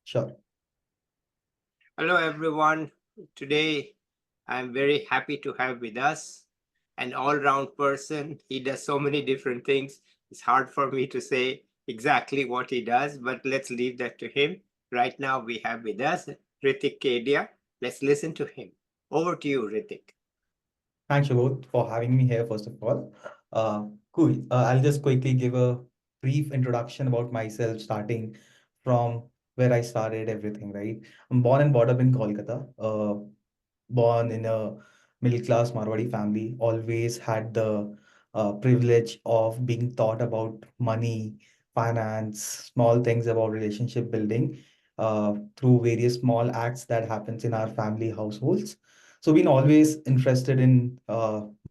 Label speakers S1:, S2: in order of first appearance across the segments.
S1: Sure.
S2: Hello, everyone. Today, I'm very happy to have with us an all round person. He does so many different things. It's hard for me to say exactly what he does, but let's leave that to him. Right now, we have with us Hrithik Kedia. Let's listen to him. Over to you, Hrithik.
S1: Thanks, Shubodh, for having me here, first of all. Cool. I'll just quickly give a brief introduction about myself, starting from where I started everything, right? I'm born and brought up in Kolkata, born in a middle class Marwadi family, always had the privilege of being taught about money, finance, small things about relationship building through various small acts that happens in our family households. So been always interested in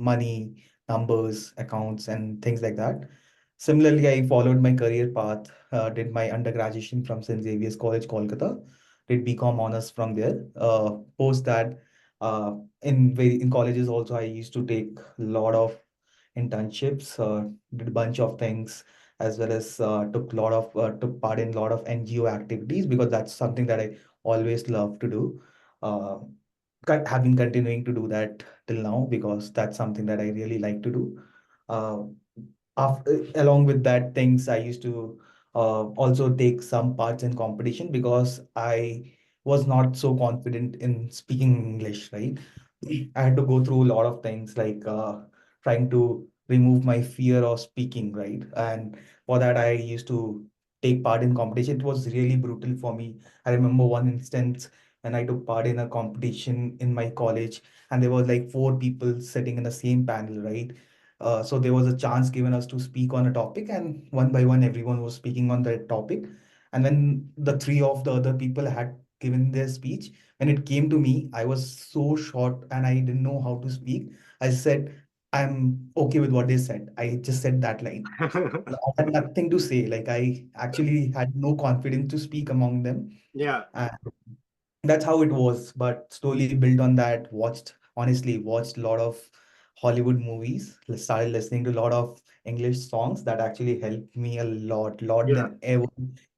S1: money, numbers, accounts, and things like that. Similarly, I followed my career path, did my undergraduation from St. Xavier's College, Kolkata, did BCom honors from there. Post that, in colleges also, I used to take a lot of internships, did a bunch of things, as well as took part in a lot of NGO activities because that's something that I always love to do. Uh, have been continuing to do that till now because that's something that I really like to do. Uh, Along with that things, I used to also take some parts in competition because I was not so confident in speaking English, right? I had to go through a lot of things like trying to remove my fear of speaking, right? And for that, I used to take part in competition. It was really brutal for me. I remember one instance when I took part in a competition in my college, and there was like four people sitting in the same panel, right? So there was a chance given us to speak on a topic, and one by one, everyone was speaking on that topic. And when the three of the other people had given their speech, when it came to me, I was so short and I didn't know how to speak. I said, I'm okay with what they said. I just said that line. I had nothing to say. Like I actually had no confidence to speak among them.
S2: Yeah,
S1: And that's how it was, but slowly built on that. Watched a lot of Hollywood movies, started listening to a lot of English songs that actually helped me a lot
S2: yeah,
S1: than ever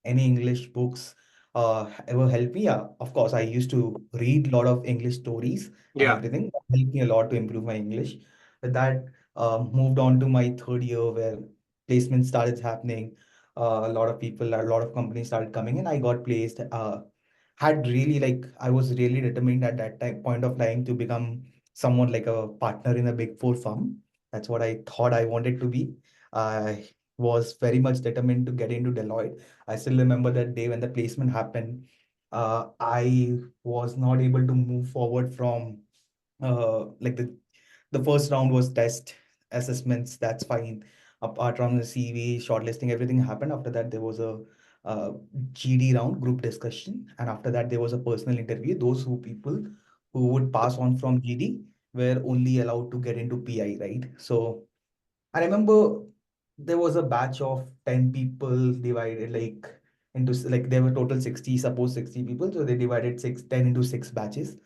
S1: any English books ever helped me. Yeah, of course, I used to read a lot of English stories and
S2: yeah,
S1: everything. That helped me a lot to improve my English. With that, moved on to my third year where placement started happening. A lot of companies started coming in. I got placed. Had really like I was really determined at that time point of time to become someone like a partner in a big four firm. That's what I thought I wanted to be. I was very much determined to get into Deloitte. I still remember that day when the placement happened. I was not able to move forward from like the first round was test assessments. That's fine. Apart from the CV, shortlisting, everything happened. After that, there was a GD round, group discussion, and after that, there was a personal interview. Those who people who would pass on from GD were only allowed to get into PI, right? So I remember there was a batch of 10 people divided into like there were total 60, suppose 60 people. So they divided 10 into six batches.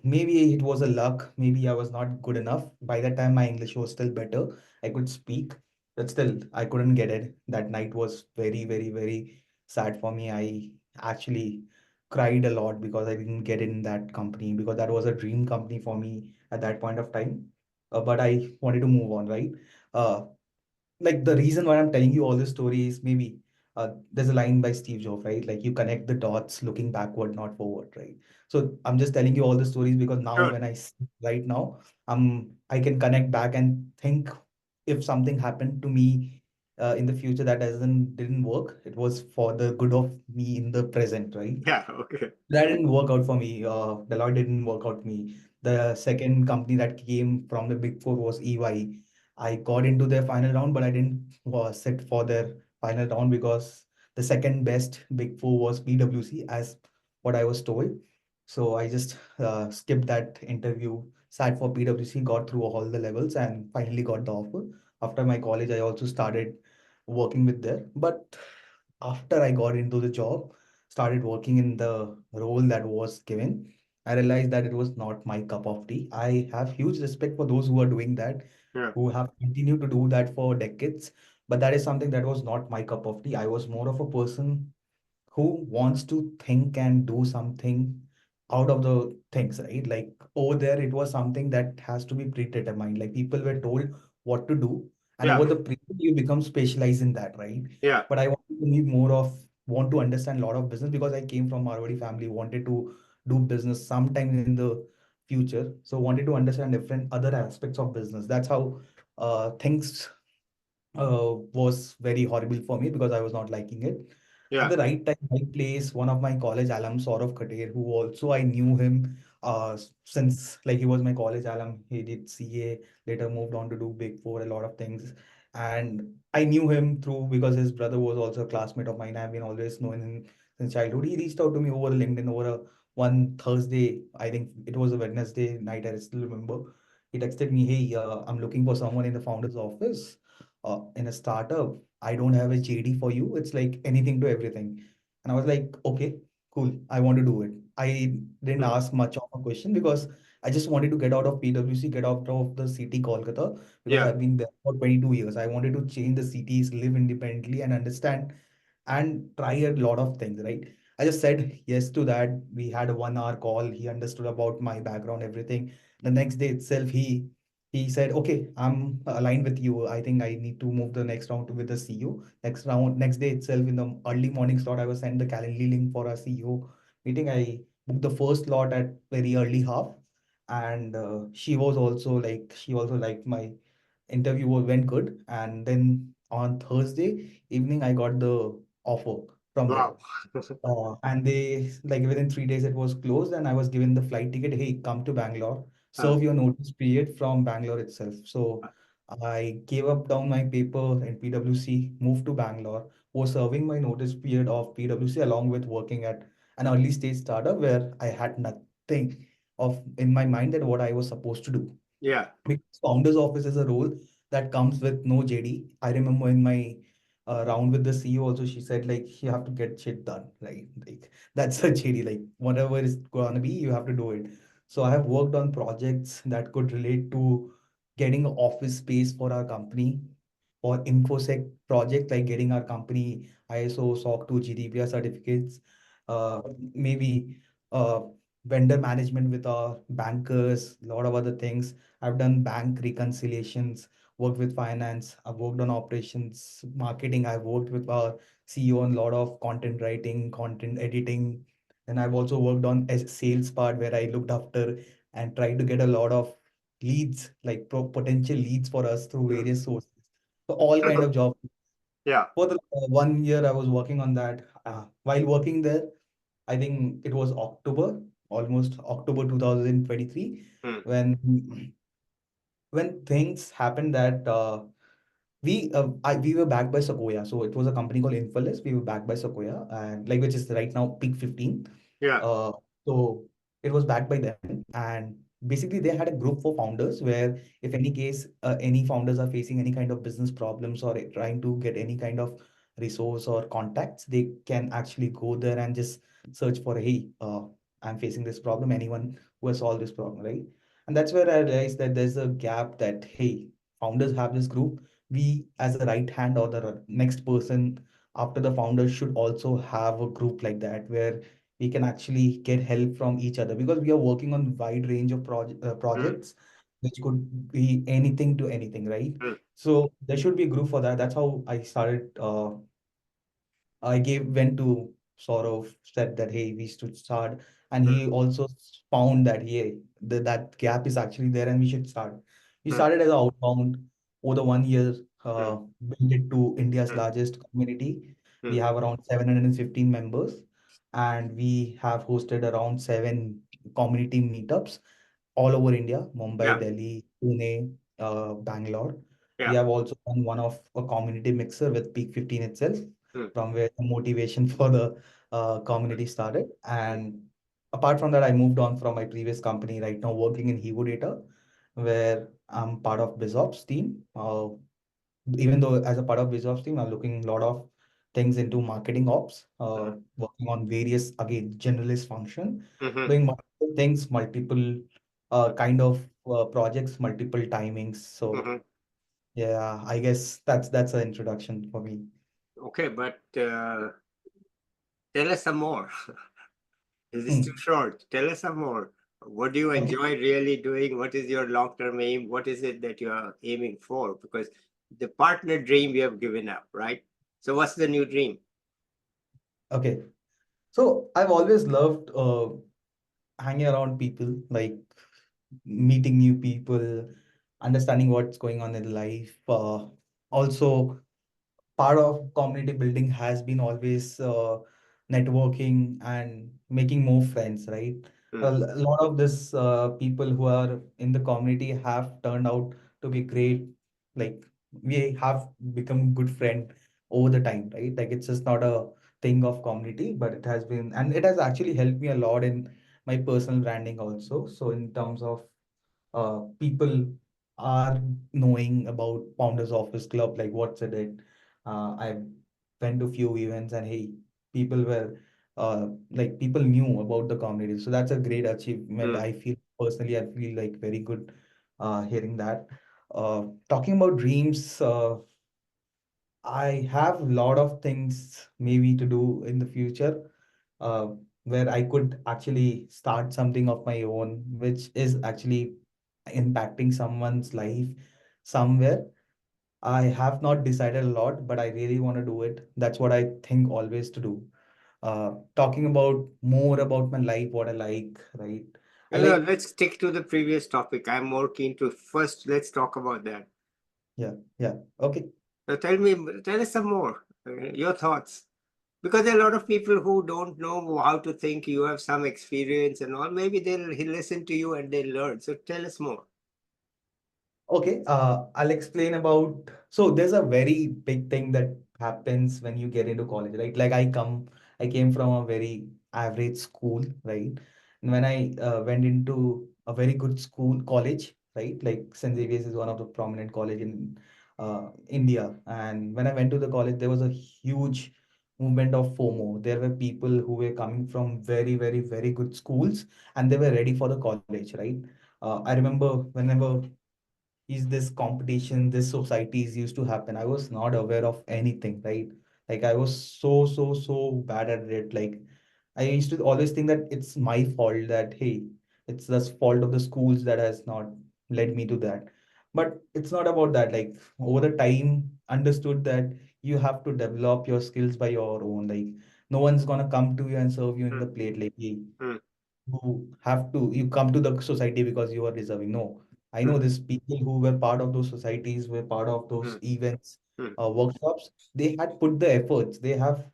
S1: Maybe it was a luck. Maybe I was not good enough. By that time, my English was still better. I could speak, but still, I couldn't get it. That night was very sad for me. I actually cried a lot because I didn't get in that company because that was a dream company for me at that point of time. But I wanted to move on, right? Uh, like the reason why I'm telling you all this story is maybe there's a line by Steve Jobs, right? Like you connect the dots looking backward, not forward, right? So I'm just telling you all the stories because now
S2: sure.
S1: when right now, I can connect back and think if something happened to me in the future that didn't work, it was for the good of me in the present, right?
S2: Yeah, okay.
S1: That didn't work out for me. Deloitte didn't work out for me. The second company that came from the Big Four was EY. I got into their final round, but I didn't sit for their final round because the second best Big Four was PwC, as what I was told. So I just skipped that interview, sat for PwC, got through all the levels, and finally got the offer. After my college, I also started working with there. But after I got into the job, started working in the role that was given, I realized that it was not my cup of tea. I have huge respect for those who are doing that,
S2: Yeah,
S1: who have continued to do that for decades. But that is something that was not my cup of tea. I was more of a person who wants to think and do something out of the things, right? Like over there, it was something that has to be predetermined. Like people were told what to do, and
S2: Yeah.
S1: over the period, you become specialized in that, right?
S2: Yeah.
S1: But I wanted to need more of want to understand a lot of business because I came from Marwadi family, wanted to do business sometime in the future. So wanted to understand different other aspects of business. That's how things was very horrible for me because I was not liking it. At
S2: Yeah.
S1: the right time, right place, one of my college alums, Saurav Khater, who also I knew him since like he was my college alum. He did CA, later moved on to do Big Four, a lot of things. And I knew him through because his brother was also a classmate of mine. I've been always knowing him since childhood. He reached out to me over LinkedIn over a one Thursday. I think it was a Wednesday night. I still remember. He texted me, "Hey, I'm looking for someone in the founder's office in a startup. I don't have a JD for you. It's like anything to everything." And I was like, okay, cool. I want to do it. I didn't
S2: Mm.
S1: ask much of a question because I just wanted to get out of PwC, get out of the city Kolkata because
S2: Yeah.
S1: I've been there for 22 years. I wanted to change the cities, live independently, and understand and try a lot of things, right? I just said yes to that. We had a 1 hour call. He understood about my background, everything. The next day itself, he said, okay, I'm aligned with you. I think I need to move the next round to with the CEO. Next round, next day itself, in the early morning slot, I was sent the Calendly link for our CEO meeting. I booked the first slot at very early half. And she also liked my interview went good. And then on Thursday evening, I got the offer from there.
S2: Wow.
S1: And they like within 3 days it was closed, and I was given the flight ticket. Hey, come to Bangalore,
S2: Uh,
S1: serve your notice period from Bangalore itself. So I gave up down my paper in PwC, moved to Bangalore, was serving my notice period of PwC along with working at an early stage startup where I had nothing of in my mind that what I was supposed to do.
S2: yeah.
S1: Because founder's office is a role that comes with no JD. I remember in my round with the CEO also, she said like you have to get shit done, right? Like that's a JD. Like whatever is gonna be, you have to do it. So I have worked on projects that could relate to getting an office space for our company, or InfoSec project like getting our company ISO, SOC 2, GDPR certificates, maybe uh, vendor management with our bankers, a lot of other things. I've done bank reconciliations, worked with finance, I've worked on operations, marketing, I've worked with our CEO on a lot of content writing, content editing. And I've also worked on a sales part where I looked after and tried to get a lot of leads, like potential leads for us through
S2: Mm.
S1: various sources. So all kind of jobs.
S2: Yeah.
S1: For the 1 year, I was working on that. While working there, I think it was October, almost October 2023,
S2: Mm.
S1: when things happened that we were backed by Sequoia. So it was a company called Inferless. We were backed by Sequoia, and like which is right now peak 15.
S2: Yeah.
S1: Uh, so it was backed by them, and basically they had a group for founders where if any case any founders are facing any kind of business problems or trying to get any kind of resource or contacts, they can actually go there and just search for, hey, I'm facing this problem. Anyone who has solved this problem, right? And that's where I realized that there's a gap that, hey, founders have this group. We as a right hand or the next person after the founder should also have a group like that where we can actually get help from each other because we are working on wide range of
S2: Mm.
S1: projects which could be anything to anything, right?
S2: Mm.
S1: So there should be a group for that. That's how I started. I gave went to sort of said that hey, we should start, and
S2: Mm.
S1: he also found that hey, that gap is actually there, and we should start. We
S2: Mm.
S1: started as an outbound over the 1 year,
S2: Mm.
S1: built it to India's
S2: Mm.
S1: largest community. We
S2: Mm.
S1: have around 715 members, and we have hosted around 7 community meetups all over India, Mumbai,
S2: Yeah.
S1: Delhi, Pune, Bangalore. We
S2: Yeah.
S1: have also done one of a community mixer with Peak 15 itself,
S2: Mm.
S1: from where the motivation for the community started. And apart from that, I moved on from my previous company, right now working in Hevo Data, where I'm part of Biz Ops team. Even though as a part of Biz Ops team, I'm looking a lot of things into marketing ops,
S2: Mm.
S1: working on various, again, generalist function,
S2: Mhm.
S1: doing multiple things, multiple kind of projects, multiple timings. So
S2: Mhm.
S1: yeah, I guess that's an introduction for me.
S2: Okay, but Tell us some more. Is this too
S1: Hmm.
S2: short? Tell us some more. What do you
S1: Okay.
S2: enjoy really doing? What is your long-term aim? What is it that you are aiming for? Because the partner dream you have given up, right? So what's the new dream?
S1: Okay. So I've always loved hanging around people, like meeting new people, understanding what's going on in life. Also, part of community building has been always networking and making more friends, right?
S2: Hmm,
S1: A lot of this people who are in the community have turned out to be great. Like we have become good friend over the time, right? Like it's just not a thing of community, but it has been, and it has actually helped me a lot in my personal branding also. So in terms of people are knowing about Founders Office Club, like what's it? I went to few events and hey, people were like people knew about the community. So that's a great achievement.
S2: hmm,
S1: I feel personally, I feel like very good hearing that. Talking about dreams, I have a lot of things maybe to do in the future uh, where I could actually start something of my own, which is actually impacting someone's life somewhere. I have not decided a lot, but I really want to do it. That's what I think always to do. Talking about more about my life, what I like, right? I
S2: No, no,
S1: like,
S2: let's stick to the previous topic. I'm more keen to first, let's talk about that.
S1: yeah, yeah, okay.
S2: So tell us some more, your thoughts. Because there are a lot of people who don't know how to think. You have some experience and all. Maybe they'll listen to you and they'll learn. So tell us more.
S1: Okay, I'll explain about. So there's a very big thing that happens when you get into college, right? Like I came from a very average school, right? And when I went into a very good school, college, right? Like St. Xavier's is one of the prominent college in India. And when I went to the college, there was a huge movement of FOMO. There were people who were coming from very, very, very good schools, and they were ready for the college, right? I remember whenever is this competition, this societies used to happen. I was not aware of anything, right? Like I was so bad at it. Like I used to always think that it's my fault that, hey, it's the fault of the schools that has not led me to that. But it's not about that. Like over the time, understood that you have to develop your skills by your own. Like no one's gonna come to you and serve you in
S2: Hmm,
S1: the plate. Like, hey,
S2: hmm,
S1: you come to the society because you are deserving. No, I
S2: hmm,
S1: know these people who were part of those societies, were part of
S2: hmm,
S1: those events,
S2: hmm,
S1: workshops. They had put the efforts. They have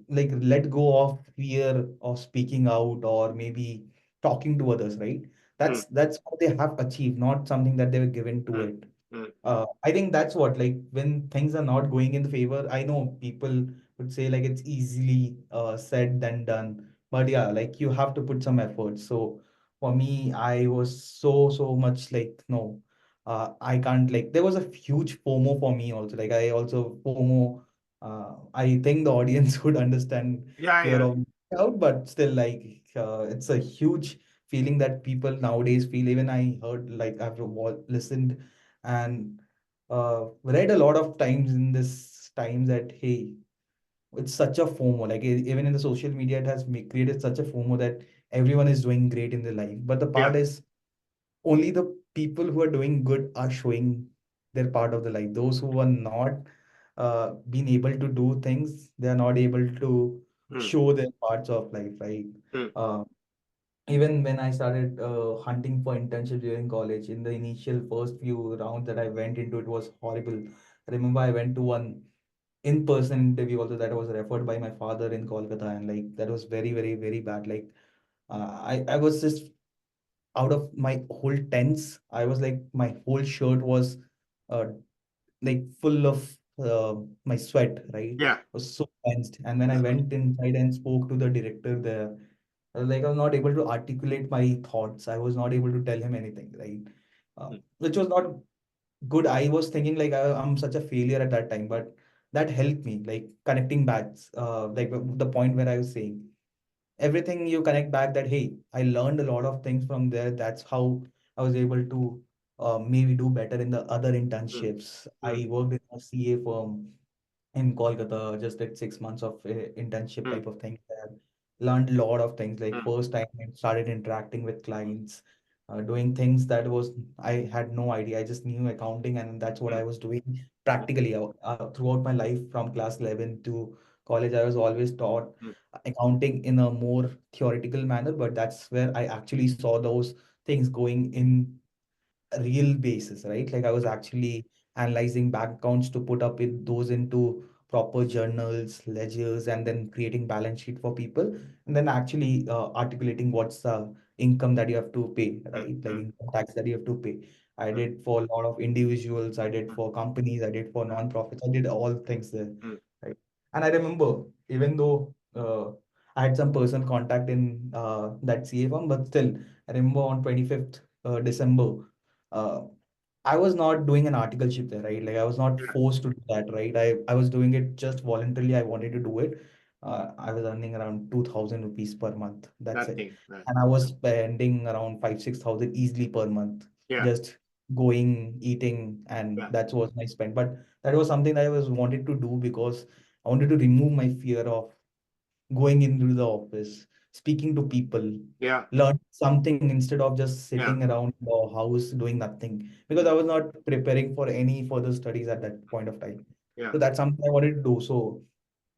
S1: like let go of fear of speaking out or maybe talking to others, right?
S2: hmm,
S1: That's what they have achieved, not something that they were given to
S2: hmm,
S1: it.
S2: hmm,
S1: I think that's what, like, when things are not going in the favor, I know people would say like it's easily said than done. But yeah, like you have to put some effort. So for me, I was so much like, no, I can't, like, there was a huge FOMO for me also. Like I also FOMO, I think the audience would understand
S2: yeah,
S1: fear
S2: yeah.
S1: of missing out, but still like it's a huge feeling that people nowadays feel. Even I heard, like I've listened and read a lot of times in this times that hey, it's such a FOMO. Like even in the social media, it has created such a FOMO that everyone is doing great in their life. But the
S2: Yeah.
S1: part is only the people who are doing good are showing their part of the life. Those who are not been able to do things, they are not able to
S2: Hmm,
S1: show their parts of life, right?
S2: hmm,
S1: Uh, Even when I started hunting for internship during college, in the initial first few rounds that I went into, it was horrible. I remember I went to one in-person interview also that was referred by my father in Kolkata, and like that was very bad. Like I was just out of my whole tense. I was like my whole shirt was uh, like full of my sweat, right?
S2: yeah.
S1: Was so tensed. And when I went inside and spoke to the director there, like I was not able to articulate my thoughts. I was not able to tell him anything, right?
S2: Hmm,
S1: Which was not good. I was thinking like I'm such a failure at that time, but that helped me, like connecting back, like the point where I was saying everything you connect back that hey, I learned a lot of things from there. That's how I was able to maybe do better in the other
S2: hmm,
S1: internships.
S2: hmm,
S1: I worked in a CA firm, in Kolkata, just did 6 months of internship
S2: mm,
S1: type of thing. I learned a lot of things. Like
S2: mm,
S1: first time I started interacting with
S2: mm,
S1: clients, doing things that was I had no idea. I just knew accounting, and that's what
S2: mm,
S1: I was doing practically throughout my life from class 11 to college. I was always taught
S2: mm,
S1: accounting in a more theoretical manner, but that's where I actually saw those things going in real basis, right? Like I was actually analyzing bank accounts to put up in those into proper journals, ledgers, and then creating balance sheet for people, and then actually articulating what's the income that you have to pay,
S2: mm,
S1: right? Like
S2: mm,
S1: income tax that you have to pay. I
S2: mm,
S1: did for a lot of individuals, I did
S2: mm,
S1: for companies, I did for
S2: mm,
S1: non-profits, I did all things there,
S2: mm,
S1: right? And I remember, even though I had some personal contact in that CA firm, but still, I remember on 25th December, uh, I was not doing an articleship there, right? Like I was not
S2: yeah,
S1: forced to do that, right? I was doing it just voluntarily. I wanted to do it. I was earning around 2,000 rupees per month. That's it.
S2: nothing.
S1: And I was spending around 5, 6,000 easily per month,
S2: Yeah,
S1: just going, eating, and
S2: yeah,
S1: that was my spend. But that was something that I was wanted to do because I wanted to remove my fear of going into the office, speaking to people,
S2: yeah,
S1: learn something instead of just
S2: yeah,
S1: sitting around the house doing nothing. Because
S2: mm,
S1: I was not preparing for any further studies at that point of time.
S2: yeah,
S1: So that's something I wanted to do. So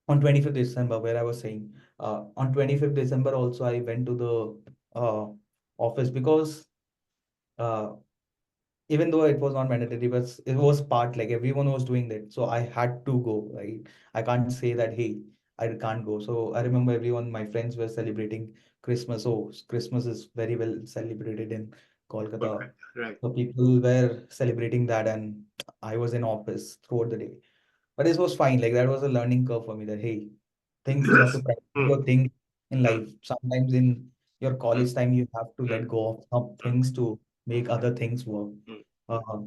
S1: on 25th December, where I was saying, on 25th December also I went to the office because uh, even though it was not mandatory, but it was part, like everyone was doing that. So I had to go, right? I can't say that, hey, I can't go. So I remember everyone, my friends were celebrating Christmas. Oh, Christmas is very well celebrated in Kolkata.
S2: okay, right.
S1: So people were celebrating that, and I was in office throughout the day. But this was fine. Like that was a learning curve for me that, hey, things you have to practice
S2: Mm,
S1: your thing in
S2: mm,
S1: life. Sometimes in your
S2: mm,
S1: college time, you have to
S2: mm,
S1: let go of some
S2: mm,
S1: things to make other things work.
S2: mm, mm,
S1: Uh,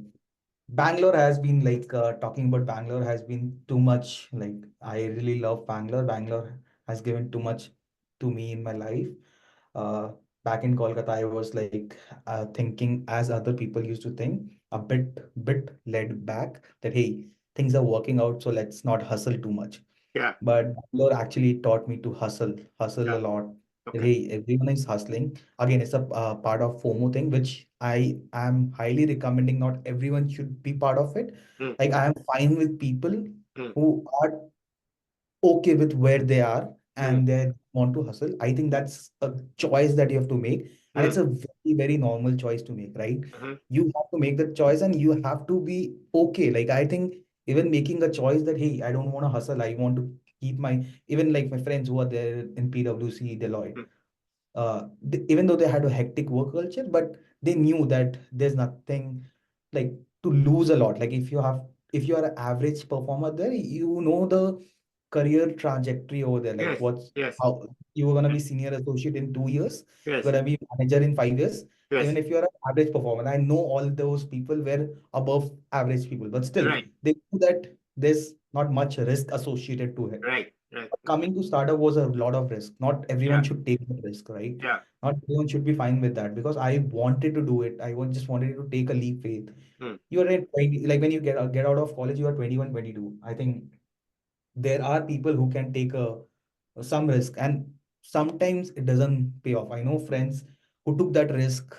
S1: Bangalore has been like talking about Bangalore has been too much. Like I really love Bangalore. Bangalore has given too much to me in my life. Uh, Back in Kolkata, I was like thinking as other people used to think, a bit laid back that hey, things are working out, so let's not hustle too much.
S2: yeah,
S1: But Bangalore actually taught me to hustle
S2: yeah,
S1: a lot. That,
S2: okay.
S1: hey, everyone is hustling. Again, it's a part of FOMO thing, which I am highly recommending. Not everyone should be part of it.
S2: Mm,
S1: Like I am fine with people
S2: mm,
S1: who are okay with where they are
S2: mm,
S1: and they want to hustle. I think that's a choice that you have to make, and
S2: mm,
S1: it's a very, very normal choice to make, right?
S2: mhm,
S1: You have to make the choice and you have to be okay. Like I think even making a choice that hey, I don't want to hustle, I want to keep my even like my friends who are there in PwC, Deloitte,
S2: mm,
S1: even though they had a hectic work culture, but they knew that there's nothing like to lose a lot. Like if you are an average performer there, you know the career trajectory over there. Like
S2: yes,
S1: what's
S2: yes,
S1: how you are gonna
S2: mm,
S1: be senior associate in 2 years, you're
S2: yes,
S1: gonna be manager in 5 years.
S2: yes,
S1: Even if you're an average performer, I know all those people were above average people, but still
S2: right,
S1: they knew that there's not much risk associated to it.
S2: right, right,
S1: Coming to startup was a lot of risk. Not everyone
S2: yeah,
S1: should take the risk, right?
S2: yeah,
S1: Not everyone should be fine with that because I wanted to do it. Just wanted to take a leap faith.
S2: mm,
S1: You are at 20, like when you get out of college, you are 21, 22. I think there are people who can take a some risk and sometimes it doesn't pay off. I know friends who took that risk,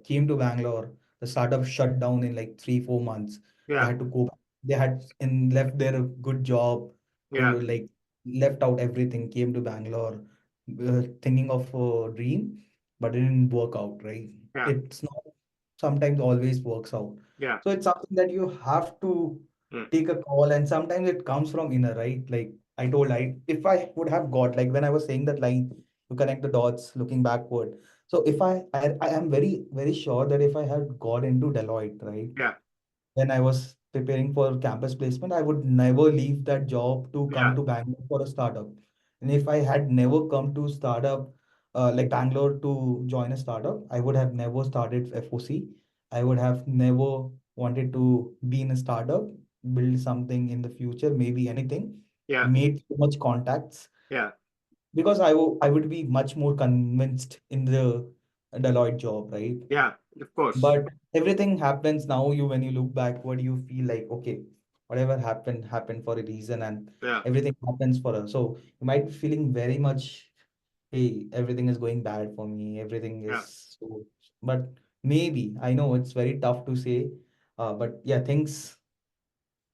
S1: came to Bangalore, the startup shut down in like 3, 4 months. They
S2: yeah,
S1: had to go back. They had and left their good job,
S2: yeah,
S1: like left out everything, came to Bangalore, thinking of a dream, but it didn't work out, right?
S2: yeah,
S1: It's not sometimes always works out.
S2: yeah,
S1: So it's something that you have to
S2: mm,
S1: take a call, and sometimes it comes from inner, right? Like I told, if I would have got, like when I was saying that line to connect the dots looking backward. So if I am very, very sure that if I had got into Deloitte, right,
S2: yeah,
S1: when I was preparing for campus placement, I would never leave that job to come
S2: yeah,
S1: to Bangalore for a startup. And if I had never come to startup, like Bangalore to join a startup, I would have never started FOC. I would have never wanted to be in a startup, build something in the future, maybe anything,
S2: yeah,
S1: made so much contacts
S2: yeah,
S1: because I would be much more convinced in the Deloitte job, right?
S2: yeah, of course,
S1: But everything happens now. You when you look back, what do you feel like? Okay, whatever happened happened for a reason, and
S2: Yeah.
S1: everything happens for us. So you might be feeling very much, hey, everything is going bad for me, everything
S2: Yeah.
S1: is so, but maybe, I know it's very tough to say, but yeah, things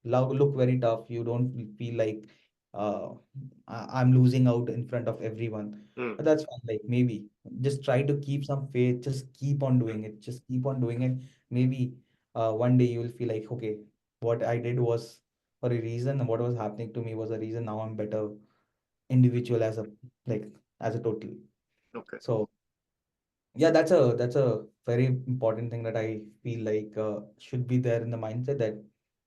S1: look very tough. You don't feel like uh, I'm losing out in front of everyone.
S2: Mm.
S1: But that's fine. Like maybe just try to keep some faith. Just keep on
S2: Mm.
S1: doing it. Just keep on doing it. Maybe one day you will feel like, okay, what I did was for a reason. And what was happening to me was a reason. Now I'm better individual as a like as a total.
S2: Okay.
S1: So yeah, that's a very important thing that I feel like should be there in the mindset that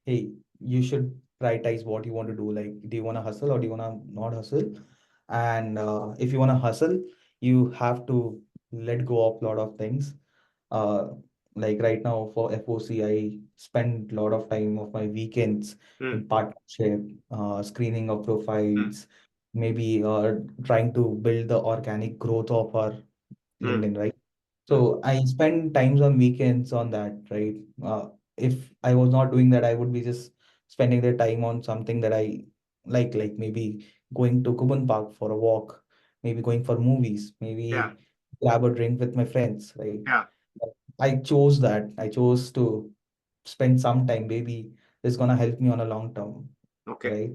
S1: hey, you should prioritize what you want to do. Like, do you want to hustle or do you want to not hustle? And if you want to hustle, you have to let go of a lot of things. Uh, like right now for FOC, I spend a lot of time of my weekends
S2: Mm.
S1: in partnership, screening of
S2: Mm.
S1: profiles, maybe trying to build the organic growth of our
S2: Mm.
S1: LinkedIn, right?
S2: Mm.
S1: So I spend times on weekends on that, right? If I was not doing that, I would be just spending the time on something that I like maybe going to Kubun Park for a walk, maybe going for movies,
S2: Yeah.
S1: maybe grab a drink with my friends, right?
S2: Yeah.
S1: But I chose that. I chose to spend some time. Maybe it's gonna help me on a long term,
S2: Okay.
S1: right?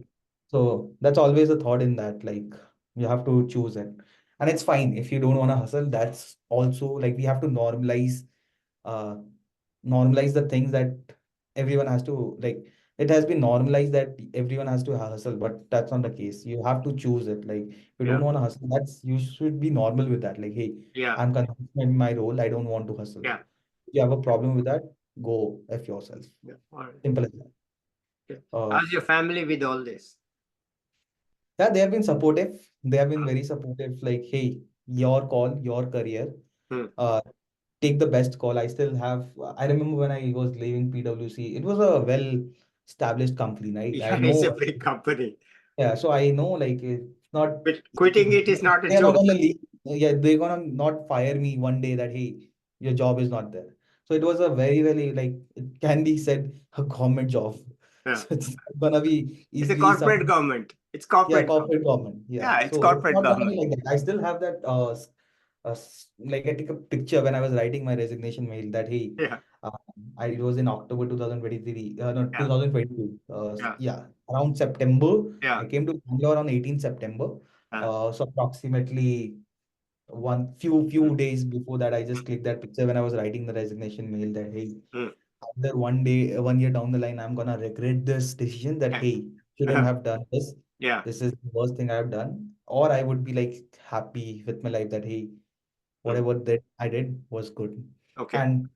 S1: So that's always a thought in that, like you have to choose it. And it's fine if you don't want to hustle. That's also like we have to uh normalize the things that everyone has to like. It has been normalized that everyone has to hustle, but that's not the case. You have to choose it. Like if you don't
S2: Yeah.
S1: want to hustle, that's you should be normal with that. Like, hey,
S2: Yeah.
S1: I'm consistent in my role. I don't want to hustle.
S2: Yeah.
S1: If you have a problem with that, go F yourself.
S2: Yeah. All right.
S1: Simple as that.
S2: Okay.
S1: Uh,
S2: How's your family with all this?
S1: yeah, they have been supportive. They have been
S2: Mm.
S1: very supportive. Like, hey, your call, your career.
S2: Mm.
S1: Uh, take the best call. I still have. I remember when I was leaving PwC. It was a well-established company, right? I
S2: Yeah, it's
S1: know.
S2: a big company.
S1: Yeah, so I know like it's not.
S2: But quitting it is not a
S1: They're not
S2: joke.
S1: gonna leave. Yeah, they're gonna not fire me one day that hey, your job is not there. So it was a very like it can be said a government job.
S2: Yeah.
S1: So it's not gonna be
S2: It's a
S1: easily some.
S2: corporate government. It's
S1: Yeah,
S2: corporate government.
S1: corporate government. Yeah.
S2: Yeah, it's
S1: So it's
S2: corporate
S1: not gonna be
S2: government.
S1: like that. I still have that like I took a picture when I was writing my resignation mail that hey,
S2: Yeah.
S1: uh, it was in October 2023, no,
S2: Yeah.
S1: 2022.
S2: Yeah.
S1: Yeah, around September. I
S2: Yeah.
S1: came to Bangalore on 18th September.
S2: Yeah.
S1: So approximately one few
S2: Mm.
S1: days before that, I just clicked that picture when I was writing the resignation mail that hey,
S2: Mm.
S1: either one day, 1 year down the line, I'm gonna regret this decision that
S2: Yeah.
S1: hey, shouldn't have done this.
S2: Yeah.
S1: This is the worst thing I've done. Or I would be like happy with my life that hey,
S2: Mm.
S1: whatever that I did was good.
S2: Okay.
S1: And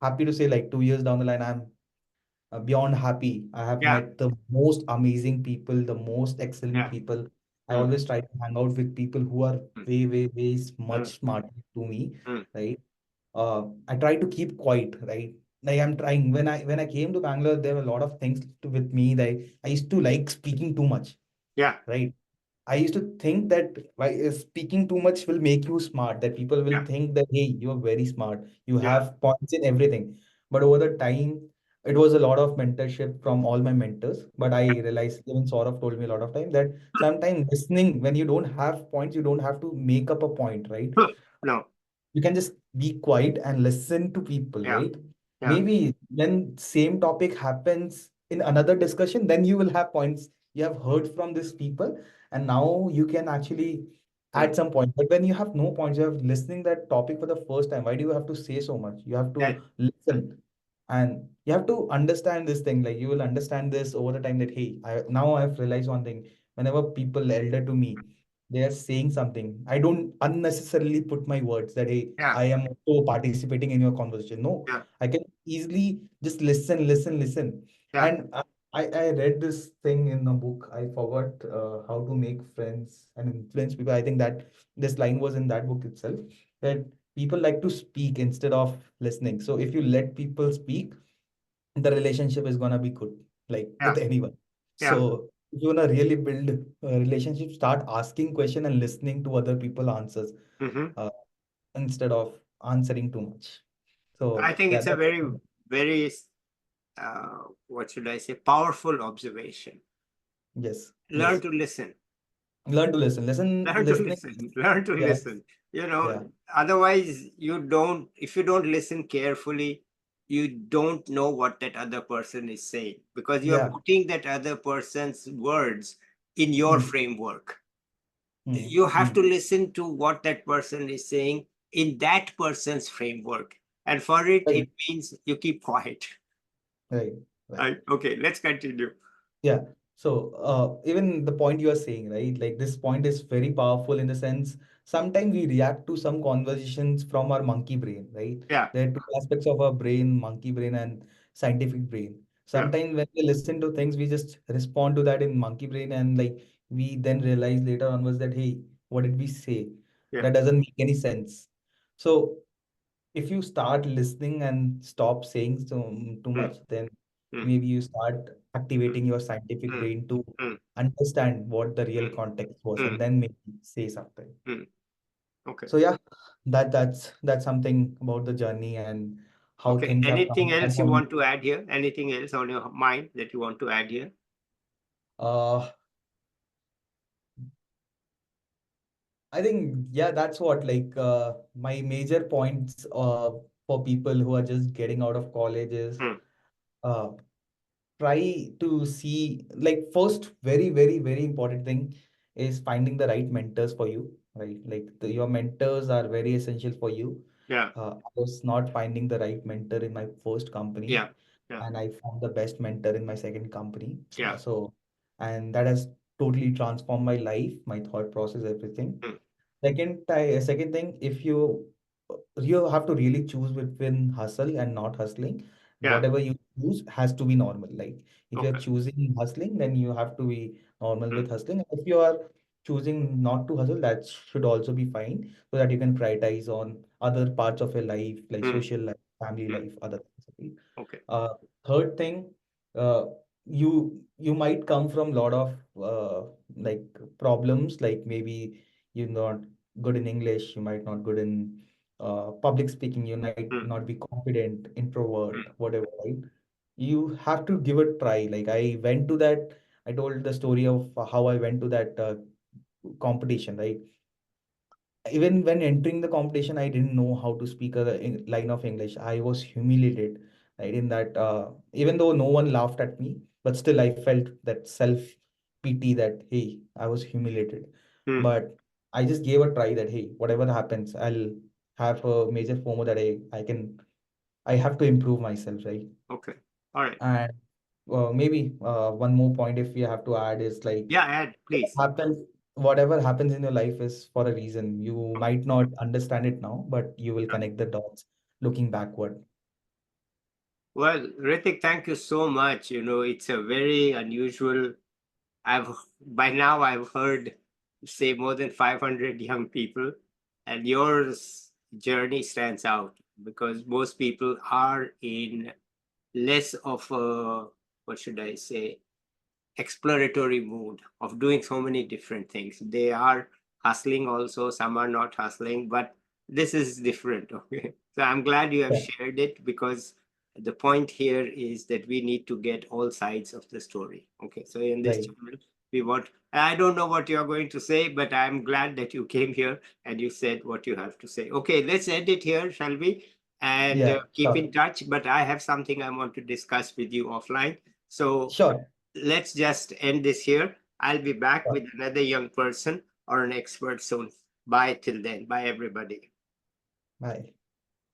S1: happy to say like 2 years down the line, I'm beyond happy. I have
S2: Yeah.
S1: met the most amazing people, the most excellent
S2: Yeah.
S1: people. I
S2: Mm.
S1: always try to hang out with people who are
S2: Mm.
S1: way
S2: Mm.
S1: much smarter to me,
S2: Mm.
S1: right? I try to keep quiet, right? Like I'm trying. When I came to Bangalore, there were a lot of things with me that I used to like speaking too much,
S2: Yeah.
S1: right? I used to think that speaking too much will make you smart, that people will
S2: Yeah.
S1: think that, hey, you're very smart, you
S2: Yeah.
S1: have points in everything. But over the time, it was a lot of mentorship from all my mentors. But I realized, even Saurabh told me a lot of time that sometimes listening, when you don't have points, you don't have to make up a point, right?
S2: No.
S1: You can just be quiet and listen to people,
S2: Yeah.
S1: right?
S2: Yeah.
S1: Maybe when same topic happens in another discussion, then you will have points you have heard from these people, and now you can actually
S2: Mm.
S1: add some point. But when you have no points, you have listening that topic for the first time. Why do you have to say so much? You have
S2: Yeah.
S1: to listen, and you have to understand this thing. Like you will understand this over the time that hey, now I've realized one thing. Whenever people elder to me, they are saying something, I don't unnecessarily put my words that, hey,
S2: Yeah.
S1: I am also participating in your conversation. No,
S2: Yeah.
S1: I can easily just listen.
S2: Yeah.
S1: And I read this thing in a book. I forgot how to make friends and influence people. I think that this line was in that book itself that people like to speak instead of listening. So if you let people speak, the relationship is gonna be good, like
S2: Yeah.
S1: with anyone.
S2: Yeah.
S1: So if you wanna really build a relationship, start asking question and listening to other people answers
S2: Mm-hmm.
S1: uh, instead of answering too much.
S2: I
S1: So
S2: think
S1: yeah,
S2: it's a
S1: that's
S2: very, very what should I say, powerful observation.
S1: Yes.
S2: Learn
S1: Yes.
S2: to listen.
S1: Learn to listen. Listening.
S2: Learn to
S1: Yes.
S2: listen. You know,
S1: Yeah.
S2: otherwise if you don't listen carefully, you don't know what that other person is saying, because you're
S1: Yeah.
S2: putting that other person's words in your
S1: Hmm.
S2: framework.
S1: Hmm.
S2: You have
S1: Hmm.
S2: to listen to what that person is saying in that person's framework. And for it,
S1: Right.
S2: it means you keep quiet.
S1: Right. Right.
S2: Okay, let's continue.
S1: Yeah. So, even the point you are saying, right? Like this point is very powerful in the sense sometimes we react to some conversations from our monkey brain, right?
S2: Yeah,
S1: There are two aspects of our brain, monkey brain and scientific brain.
S2: yeah,
S1: Sometimes when we listen to things, we just respond to that in monkey brain and like we then realize later onwards that, hey, what did we say?
S2: yeah.
S1: That doesn't make any sense. So if you start listening and stop saying too
S2: Mm,
S1: much, then
S2: mm,
S1: maybe you start
S2: mm,
S1: activating your scientific
S2: mm,
S1: brain to
S2: mm,
S1: understand what the real
S2: mm,
S1: context was and
S2: mm,
S1: then maybe say something.
S2: mm. Okay.
S1: So yeah, that's something about the journey and how
S2: Okay.
S1: things have
S2: Anything
S1: come
S2: else you
S1: for me.
S2: want to add here? Anything else on your mind that you want to add here?
S1: Uh, I think yeah, that's what like my major points for people who are just getting out of college is
S2: Mm,
S1: uh, try to see like first very important thing is finding the right mentors for you, right? Like your mentors are very essential for you.
S2: yeah,
S1: I was not finding the right mentor in my first company,
S2: yeah, yeah,
S1: and I found the best mentor in my second company.
S2: yeah.
S1: And that has totally transformed my life, my thought process, everything.
S2: Mm,
S1: Second thing, if you have to really choose between hustle and not hustling.
S2: yeah.
S1: Whatever you choose has to be normal. Like if you're
S2: Okay.
S1: choosing hustling, then you have to be normal
S2: Mm,
S1: with hustling. If you are choosing not to hustle, that should also be fine so that you can prioritize on other parts of your life, like
S2: mm,
S1: social life, family
S2: mm.
S1: life, other things. Okay?
S2: Okay.
S1: Uh, Third thing, uh, you might come from a lot of like problems, like maybe you're not good in English, you might not good in public speaking, you might
S2: Mm,
S1: not be confident, introvert,
S2: mm,
S1: whatever, right? You have to give it a try. Like I went to that, I told the story of how I went to that competition, right? Even when entering the competition, I didn't know how to speak a line of English. I was humiliated, right? In that, even though no one laughed at me, but still I felt that self pity that, hey, I was humiliated.
S2: mm.
S1: But I just gave a try that, hey, whatever happens, I'll have a major FOMO that I have to improve myself, right?
S2: Okay. All right.
S1: And maybe one more point if we have to add is like,
S2: Yeah, add, please.
S1: happens whatever happens in your life is for a reason. You might not understand it now, but you will connect the dots looking backward.
S2: Well, Hrithik, thank you so much. It's a very unusual. I've by now I've heard say more than 500 young people, and yours journey stands out because most people are in less of a, what should I say, exploratory mood of doing so many different things. They are hustling also, some are not hustling, but this is different. Okay. So I'm glad you have
S1: Yeah,
S2: shared it, because the point here is that we need to get all sides of the story. Okay. So in this
S1: right.
S2: channel, we want, I don't know what you're going to say, but I'm glad that you came here and you said what you have to say. Okay, let's end it here, shall we? And
S1: Yeah,
S2: keep
S1: sure.
S2: in touch. But I have something I want to discuss with you offline. So
S1: Sure.
S2: let's just end this here. I'll be back
S1: Sure.
S2: with another young person or an expert soon. Bye till then. Bye, everybody.
S1: Bye.